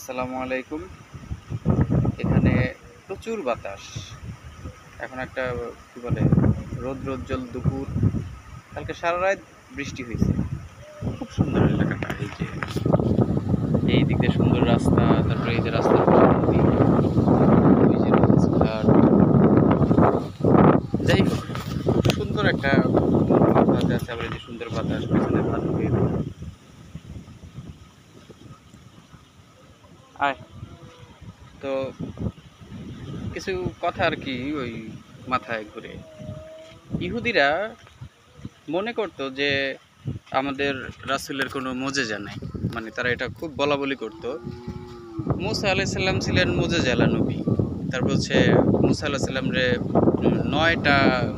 আসসালামু আলাইকুম। এখানে প্রচুর বাতাস। এখন একটা কি বলে রৌদ্রোজ্জ্বল দুপুর। কালকে সারা রাত বৃষ্টি হয়েছে। খুব সুন্দর এলাকাটা। এই দিক দিয়ে সুন্দর রাস্তা, তারপরে এই যে রাস্তার পাশে নদী, ওই যে রাস্তাঘাট। যাই হোক, খুব সুন্দর একটা আবহাওয়া আছে। আবার এই যে সুন্দর বাতাস, পেছনে ধান ক্ষেত। আয় তো কিছু কথা আর কি ওই মাথায় ঘুরে। ইহুদিরা মনে করতো যে আমাদের রাসূলের কোনো মুজিজা নাই, মানে তারা এটা খুব বলাবলি করতো। মুসা আলাইহিস সালাম ছিলেন মুজিজাওয়ালা নবী। তারপর হচ্ছে মুসা আলাইহিস সালাম রে ৯টা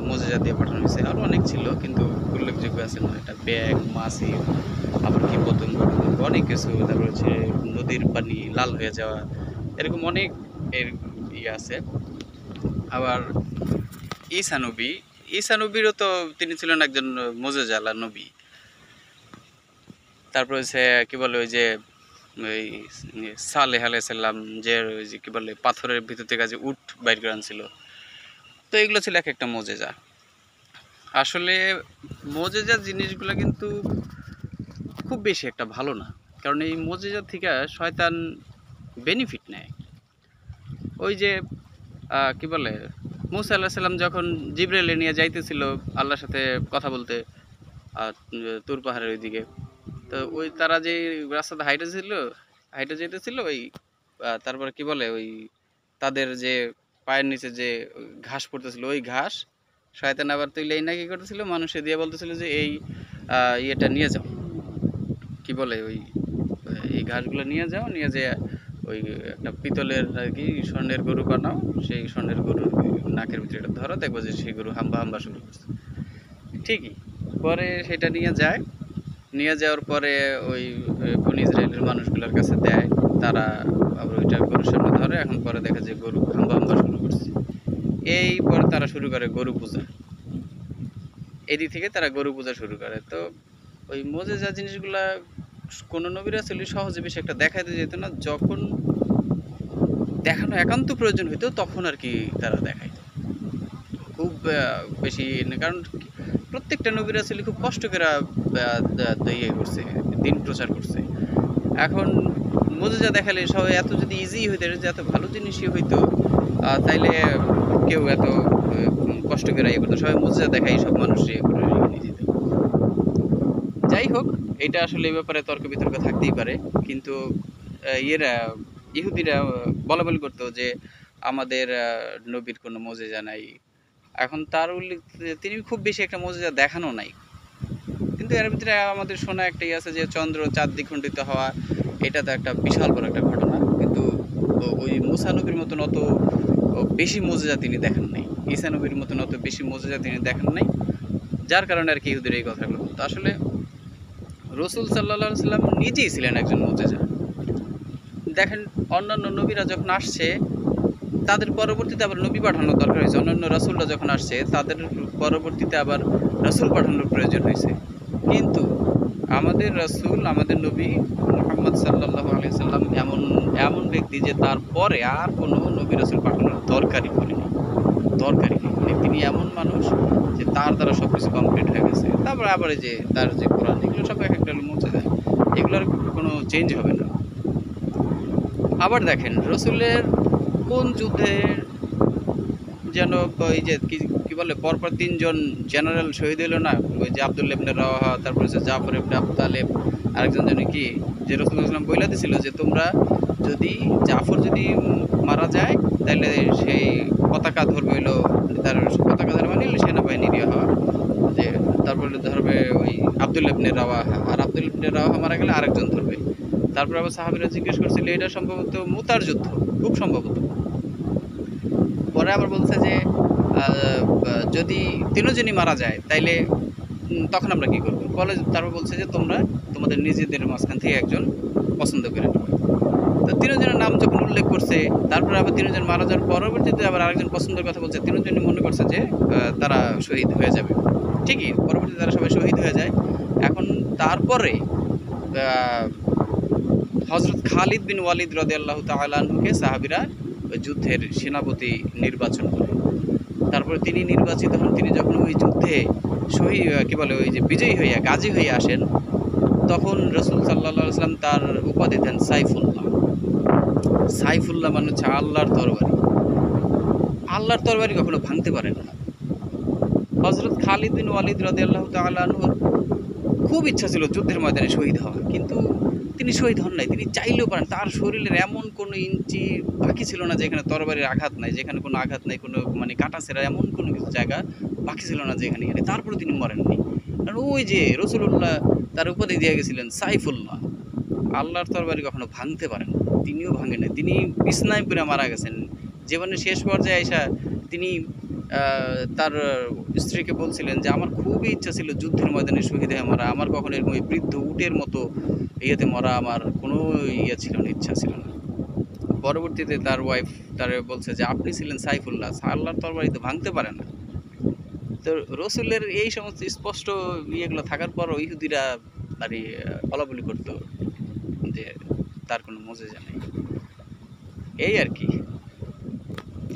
মুজিজা দিয়ে পাঠানো হয়েছে। আরও অনেক ছিল, কিন্তু উল্লেখযোগ্য আছে ৯টা। ব্যাঙ, মাছি, আবার কি পতঙ্গ অনেক কিছু। তারপর হচ্ছে নদীর পানি লাল হয়ে যাওয়া, এরকম অনেক এর ইয়ে আছে। আবার ঈসা নবী, ঈসা নবীরও তো তিনি ছিলেন একজন মুজিজাওয়ালা নবী। তারপর হচ্ছে কি বলে ওই যে ওই সালেহ আলাইহিস সালাম, যে ওই যে কি বলে পাথরের ভিতর থেকে যে উট বাইর করে আনছিল। তো এগুলো ছিল এক একটা মুজিজা। আসলে মুজিজা জিনিসগুলো কিন্তু খুব বেশি একটা ভালো না, কারণ এই মুজিজা থেকে শয়তান বেনিফিট নেয়। ওই যে কি বলে মুসা আলাইহিস সালাম যখন জিবরাইল নিয়ে যাইতেছিল আল্লাহর সাথে কথা বলতে তুর পাহাড়ের ওইদিকে, তো ওই তারা যে রাস্তাতে হাইটে যেতেছিল ওই তারপরে কি বলে ওই তাদের যে পায়ের নিচে যে ঘাস পড়তেছিল, ওই ঘাস শয়তান আবার তুইলেই না কি করতেছিল, মানুষে দিয়ে বলতেছিল যে এই ইয়েটা নিয়ে যাও, কি বলে ওই এই ঘাসগুলো নিয়ে যাও, নিয়ে যে ওই একটা পিতলের আর কি স্বর্ণের গরু বানাও, সেই স্বর্ণের গরুর নাকের ভিতরে এটা ধরো, দেখবো যে সেই গরু হাম্বা হাম্বা শুরু করছে। ঠিকই পরে সেটা নিয়ে যায়, নিয়ে যাওয়ার পরে ওই বনি ইসরায়েলের মানুষগুলোর কাছে দেয়। তারা আবার ওইটা গরুর সামনে ধরে। এখন পরে দেখা যায় গরু হাম্বা হাম্বা শুরু করছে। এই পরে তারা শুরু করে গরু পূজা। এদিক থেকে তারা গরু পূজা শুরু করে। তো ওই মোজেজা জিনিসগুলা কোনো নবী রাসূল সহজে বেশি একটা দেখাইতে যেত না। যখন দেখানো একান্ত প্রয়োজন হইতো তখন আর কি তারা দেখাইতো। খুব বেশি কারণ প্রত্যেকটা নবী রাসূল খুব কষ্ট করে ইয়ে করছে, দিন প্রচার করছে। এখন মুজিজা দেখালে সবাই এত যদি ইজি হইতো, যে এত ভালো জিনিসই হইতো, তাইলে কেউ এত কষ্ট করে ইয়ে করতো। সবাই মুজিজা দেখাই সব মানুষ ইয়ে করে নিয়ে যেত। যাই হোক, এটা আসলে এই ব্যাপারে তর্ক বিতর্ক থাকতেই পারে, কিন্তু ইয়েরা ইহুদিরা বলা বলি করতো যে আমাদের নবীর কোনো মুজিজা নাই। এখন তার উল্লেখ তিনি খুব বেশি একটা মুজিজা দেখানো নাই, কিন্তু এর ভিতরে আমাদের শোনা একটাই আছে যে চন্দ্র চাঁদ দ্বিখণ্ডিত হওয়া, এটা তো একটা বিশাল বড় একটা ঘটনা। কিন্তু ওই মুসা নবীর মতন অত বেশি মুজিজা তিনি দেখান নাই, ঈসা নবীর মতন অত বেশি মুজিজা তিনি দেখান নাই, যার কারণে আর কি ইহুদির এই কথাগুলো বলতো। আসলে রসুল সাল্লাল্লাহু আলাইহি সাল্লাম নিজেই ছিলেন একজন মুজিজা। দেখেন, অন্যান্য নবীরা যখন আসছে তাদের পরবর্তীতে আবার নবী পাঠানোর দরকার হয়েছে। অন্যান্য রাসূলরা যখন আসছে তাদের পরবর্তীতে আবার রাসূল পাঠানোর প্রয়োজন হয়েছে। কিন্তু আমাদের রাসূল, আমাদের নবী মুহাম্মদ সাল্লাল্লাহু আলাইহি সাল্লাম এমন এমন ব্যক্তি যে তারপরে আর কোনো নবী রাসূল পাঠানোর দরকারই পড়েনি, দরকারই নেই। মানে তিনি এমন মানুষ যে তার দ্বারা সব কিছু কমপ্লিট হয়ে গেছে। তারপরে আবার এই যে তার যে কোরআন, এগুলো সব এক একটা মুজিজা, এগুলোর কোনো চেঞ্জ হবে না। আবার দেখেন রসুলের কোন যুদ্ধে যেন ওই যে কি বলে পরপর ৩ জন জেনারেল শহীদ হইল না, ওই যে আব্দুল্লাহ ইবনে রাওয়াহা, তারপর হচ্ছে জাফর ইবনে আবু তালেব, আরেকজন যেন কি, যে রাসূলুল্লাহ সাল্লাল্লাহু আলাইহি ওয়াসাল্লাম বইলা দিছিল যে তোমরা যদি জাফর যদি মারা যায় তাহলে সেই পতাকা ধরবে হইলো, তার পতাকা ধরে মানে সেনাবাহিনী নিয়ে হওয়া, যে তারপরে ধরবে ওই আব্দুল্লাহ ইবনে রাওয়াহা, আর আব্দুল্লাহ ইবনে রাওয়াহা মারা গেলে আরেকজন ধরবে। তারপর আবার সাহাবীরা জিজ্ঞেস করছিল এটা সম্ভবত মুতার যুদ্ধ, খুব সম্ভবত। পরে আবার বলছে যে যদি ৩জনই মারা যায় তাইলে তখন আমরা কী করবো বলে। তারপর বলছে যে তোমরা তোমাদের নিজেদের মাঝখান থেকে একজন পছন্দ করে নেবে। তো ৩জনের নাম যখন উল্লেখ করছে, তারপরে আবার ৩জন মারা যাওয়ার পরবর্তীতে আবার আরেকজন পছন্দের কথা বলছে, ৩জনই মনে করছে যে তারা শহীদ হয়ে যাবে। ঠিকই পরবর্তীতে তারা সবাই শহীদ হয়ে যায়। এখন তারপরে হযরত খালিদ বিন ওয়ালিদ রাদিয়াল্লাহু তাআলা আনহুকে সাহাবীরা ওই যুদ্ধের সেনাপতি নির্বাচন করে। তারপরে তিনি নির্বাচিত হন। তিনি যখন ওই যুদ্ধে কি বলে ওই যে বিজয়ী হইয়া গাজী হয়ে আসেন, তখন রাসূল সাল্লাল্লাহু আলাইহি ওয়াসাল্লাম তার উপাধি দেন সাইফুল্লাহ। সাইফুল্লাহ মানে হচ্ছে আল্লাহর তরবারি। আল্লাহর তরবারি কখনো ভাঙতে পারে না। হযরত খালিদ বিন ওয়ালিদ রাদিয়াল্লাহু তাআলা আনহুর খুব ইচ্ছা ছিল যুদ্ধের ময়দানে শহীদ হওয়া, কিন্তু তিনি শহীদ হন নাই। তিনি চাইলেও পারেন, তার শরীরের এমন কোনো ইঞ্চি বাকি ছিল না যেখানে তরবারির আঘাত নাই, যেখানে কোনো আঘাত নাই, কোনো মানে কাটাছেঁড়া এমন কোনো কিছু জায়গা বাকি ছিল না যেখানে গেলে তারপরে তিনি মরেননি। কারণ ওই যে রাসূলুল্লাহ তার উপাধি দিয়ে গেছিলেন সাইফুল্লাহ, আল্লাহর তরবারি কখনো ভাঙতে পারেন না। তিনিও ভাঙেন নাই, তিনি বিছনায় পড়ে মারা গেছেন। জীবনের শেষ পর্যায়ে আইসা তিনি তার স্ত্রীকে বলছিলেন যে আমার খুবই ইচ্ছা ছিল যুদ্ধের ময়দানে শহীদ হয়ে মরা, আমার কখনো এরকম ওই বৃদ্ধ উটের মতো ইয়েতে মরা আমার কোনো ইয়ে ছিল না, ইচ্ছা ছিল না। পরবর্তীতে তার ওয়াইফ তারে বলছে যে আপনি ছিলেন সাইফুল্লাহ, আল্লাহর তরবারি তো ভাঙতে পারে না। তো রসুলের এই সমস্ত স্পষ্ট ইয়েগুলো থাকার পর ইহুদিরা আর বলাবলি করতো যে তার কোনো মুজিজা নেই। এই আর কি।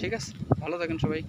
ঠিক আছে, ভালো থাকেন সবাই।